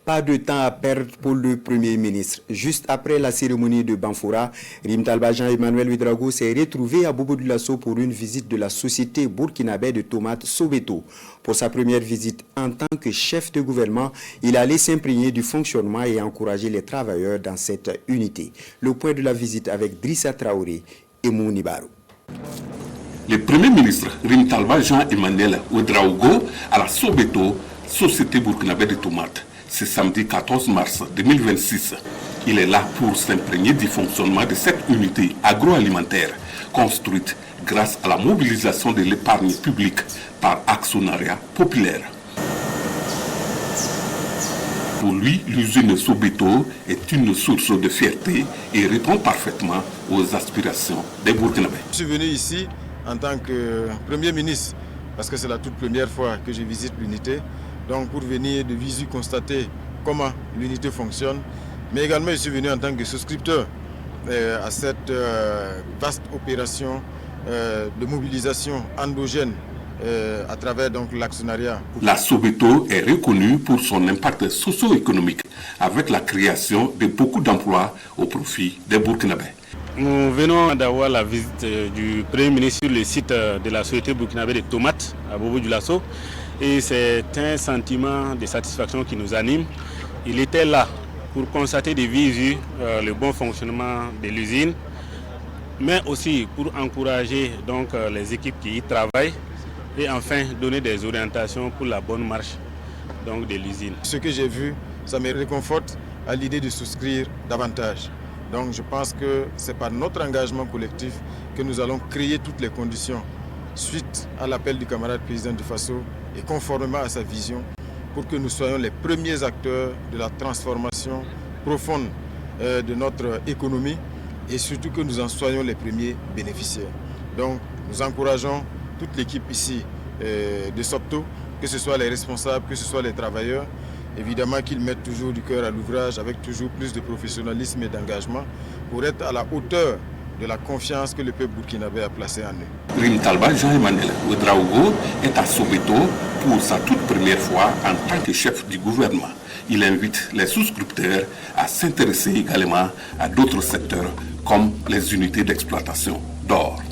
Pas de temps à perdre pour le Premier ministre. Juste après la cérémonie de Banfoura, Rim Talba Jean-Emmanuel Ouedraogo s'est retrouvé à Bobo-Dioulasso pour une visite de la société burkinabé de tomates Sobeto. Pour sa première visite en tant que chef de gouvernement, il allait s'imprégner du fonctionnement et encourager les travailleurs dans cette unité. Le point de la visite avec Drissa Traoré et Mouni Barou. Le Premier ministre Rim Talba Jean-Emmanuel Ouedraogo à la Sobeto, société burkinabé de tomates. C'est samedi 14 mars 2026. Il est là pour s'imprégner du fonctionnement de cette unité agroalimentaire construite grâce à la mobilisation de l'épargne publique par actionnariat populaire. Pour lui, l'usine Sobeto est une source de fierté et répond parfaitement aux aspirations des Burkinabés. Je suis venu ici en tant que Premier ministre parce que c'est la toute première fois que je visite l'unité. Donc pour venir de visu constater comment l'unité fonctionne, mais également je suis venu en tant que souscripteur à cette vaste opération de mobilisation endogène à travers l'actionnariat. La Sobeto est reconnue pour son impact socio-économique avec la création de beaucoup d'emplois au profit des Burkinabés. Nous venons d'avoir la visite du Premier ministre sur le site de la société burkinabé de tomates à Bobo-Dioulasso. Et c'est un sentiment de satisfaction qui nous anime. Il était là pour constater de visu le bon fonctionnement de l'usine, mais aussi pour encourager les équipes qui y travaillent et enfin donner des orientations pour la bonne marche de l'usine. Ce que j'ai vu, ça me réconforte à l'idée de souscrire davantage. Donc je pense que c'est par notre engagement collectif que nous allons créer toutes les conditions suite à l'appel du camarade président du Faso et conformément à sa vision pour que nous soyons les premiers acteurs de la transformation profonde de notre économie et surtout que nous en soyons les premiers bénéficiaires. Donc nous encourageons toute l'équipe ici de Sopto, que ce soit les responsables, que ce soit les travailleurs, évidemment qu'ils mettent toujours du cœur à l'ouvrage avec toujours plus de professionnalisme et d'engagement pour être à la hauteur de la confiance que le peuple burkinabé a placée en eux. Rim Talba Jean-Emmanuel Ouedraogo est à Sobeto pour sa toute première fois en tant que chef du gouvernement. Il invite les souscripteurs à s'intéresser également à d'autres secteurs comme les unités d'exploitation d'or.